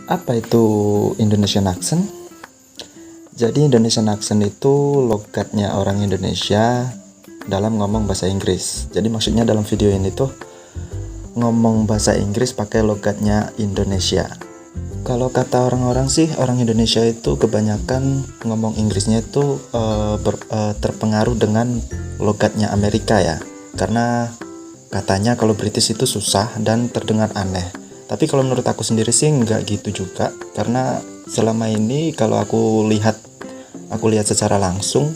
Apa itu Indonesian accent? Jadi Indonesian accent itu logatnya orang Indonesia dalam ngomong bahasa Inggris. Jadi maksudnya dalam video ini tuh ngomong bahasa Inggris pakai logatnya Indonesia. Kalau kata orang-orang sih, orang Indonesia itu kebanyakan ngomong Inggrisnya itu terpengaruh dengan logatnya Amerika ya. Karena katanya kalau British itu susah dan terdengar aneh. Tapi kalau menurut aku sendiri sih nggak gitu juga, karena selama ini kalau aku lihat secara langsung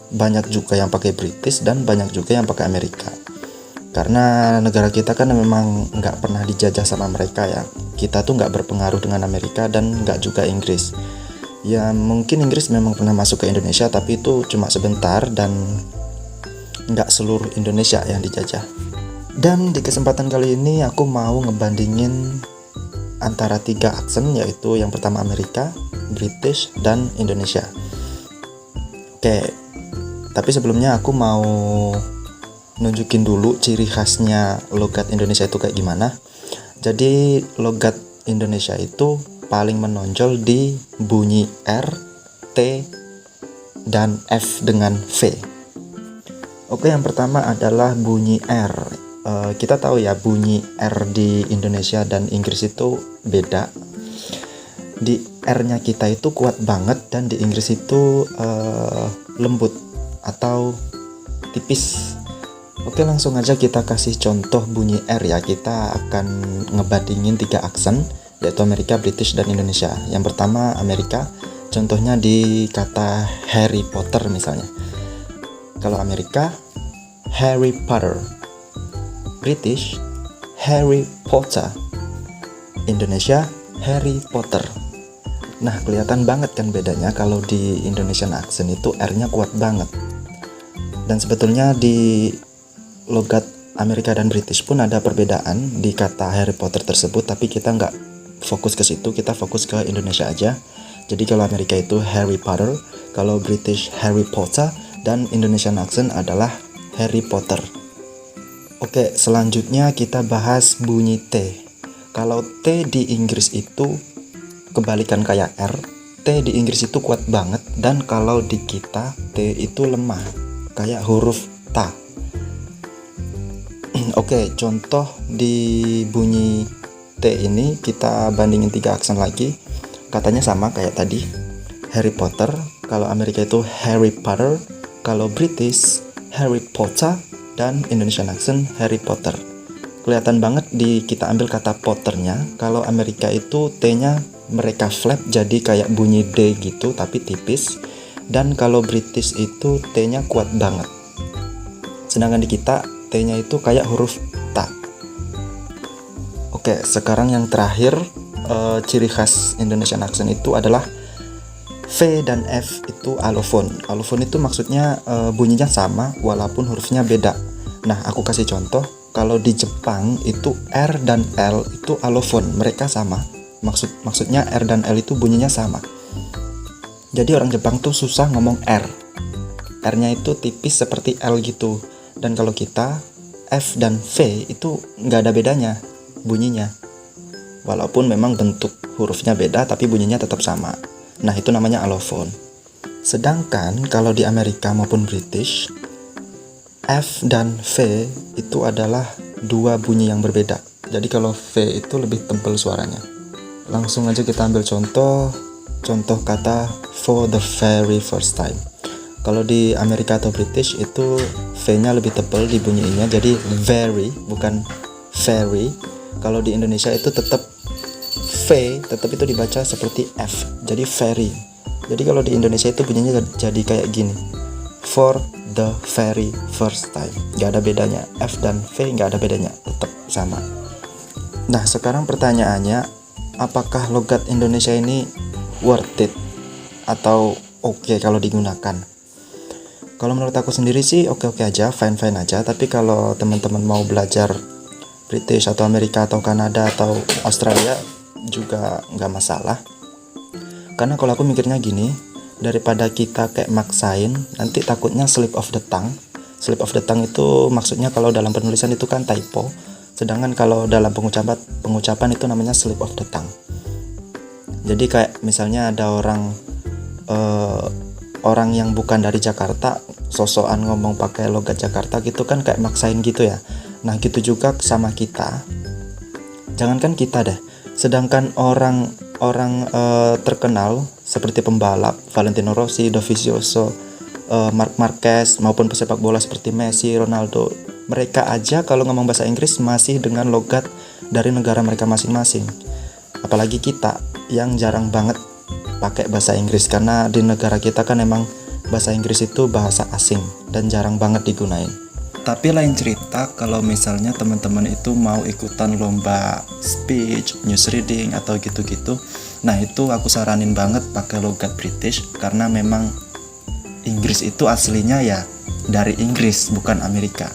banyak juga yang pakai British dan banyak juga yang pakai Amerika. Karena negara kita kan memang nggak pernah dijajah sama mereka ya. Kita tuh nggak berpengaruh dengan Amerika dan nggak juga Inggris. Ya mungkin Inggris memang pernah masuk ke Indonesia, tapi itu cuma sebentar dan nggak seluruh Indonesia yang dijajah. Dan di kesempatan kali ini aku mau ngebandingin antara 3 aksen, yaitu yang pertama Amerika, British, dan Indonesia. Oke, tapi sebelumnya aku mau nunjukin dulu ciri khasnya logat Indonesia itu kayak gimana. Jadi logat Indonesia itu paling menonjol di bunyi R, T, dan F dengan V. Oke, yang pertama adalah bunyi R. Kita tahu ya, bunyi R di Indonesia dan Inggris itu beda. Di R-nya kita itu kuat banget dan di Inggris itu lembut atau tipis. Oke, langsung aja kita kasih contoh bunyi R ya. Kita akan ngebandingin 3 aksen, yaitu Amerika, British, dan Indonesia. Yang pertama Amerika, contohnya di kata Harry Potter misalnya. Kalau Amerika, Harry Potter. British, Harry Potter. Indonesia, Harry Potter. Nah, kelihatan banget kan bedanya. Kalau di Indonesian accent itu R-nya kuat banget. Dan sebetulnya di logat Amerika dan British pun ada perbedaan di kata Harry Potter tersebut, tapi kita nggak fokus ke situ, kita fokus ke Indonesia aja. Jadi kalau Amerika itu Harry Potter, kalau British Harry Potter, dan Indonesian accent adalah Harry Potter. Oke, selanjutnya kita bahas bunyi T. Kalau T di Inggris itu kebalikan kayak R. T di Inggris itu kuat banget, dan kalau di kita T itu lemah, kayak huruf ta. Oke, contoh di bunyi T ini kita bandingin 3 aksen lagi. Katanya sama kayak tadi, Harry Potter. Kalau Amerika itu Harry Potter, kalau British Harry Potter, dan Indonesian accent Harry Potter. Kelihatan banget di kita ambil kata Potternya. Kalau Amerika itu T-nya mereka flap jadi kayak bunyi D gitu tapi tipis. Dan kalau British itu T-nya kuat banget. Sedangkan di kita T-nya itu kayak huruf ta. Oke, sekarang yang terakhir, ciri khas Indonesian accent itu adalah V dan F itu alofon. Alofon itu maksudnya bunyinya sama walaupun hurufnya beda. Nah, aku kasih contoh. Kalau di Jepang itu R dan L itu alofon, mereka sama. Maksudnya R dan L itu bunyinya sama. Jadi orang Jepang tuh susah ngomong R. R-nya itu tipis seperti L gitu. Dan kalau kita F dan V itu nggak ada bedanya bunyinya. Walaupun memang bentuk hurufnya beda, tapi bunyinya tetap sama. Nah, itu namanya alofon. Sedangkan kalau di Amerika maupun British, F dan V itu adalah 2 bunyi yang berbeda. Jadi kalau V itu lebih tebal suaranya. Langsung aja kita ambil contoh kata for the very first time. Kalau di Amerika atau British itu V-nya lebih tebal di bunyinya, jadi very bukan very. Kalau di Indonesia itu tetap V, tetap itu dibaca seperti F, jadi very. Jadi kalau di Indonesia itu bunyinya jadi kayak gini, for the very first time. Gak ada bedanya, F dan V gak ada bedanya, tetap sama. Nah, sekarang pertanyaannya, apakah logat Indonesia ini worth it atau oke kalau digunakan? Kalau menurut aku sendiri sih oke-oke aja, fine-fine aja. Tapi kalau teman-teman mau belajar British atau Amerika atau Kanada atau Australia juga nggak masalah. Karena kalau aku mikirnya gini, daripada kita kayak maksain, nanti takutnya slip of the tongue. Slip of the tongue itu maksudnya kalau dalam penulisan itu kan typo, sedangkan kalau dalam pengucapan itu namanya slip of the tongue. Jadi kayak misalnya ada orang yang bukan dari Jakarta sosokan ngomong pakai logat Jakarta gitu kan, kayak maksain gitu ya. Nah gitu juga sama kita. Jangankan kita deh, sedangkan orang terkenal seperti pembalap Valentino Rossi, Dovizioso, Marc Marquez, maupun pesepak bola seperti Messi, Ronaldo, mereka aja kalau ngomong bahasa Inggris masih dengan logat dari negara mereka masing-masing. Apalagi kita yang jarang banget pakai bahasa Inggris, karena di negara kita kan emang bahasa Inggris itu bahasa asing dan jarang banget digunain. Tapi lain cerita kalau misalnya teman-teman itu mau ikutan lomba speech, news reading atau gitu-gitu. Nah itu aku saranin banget pakai logat British, karena memang Inggris itu aslinya ya dari Inggris, bukan Amerika.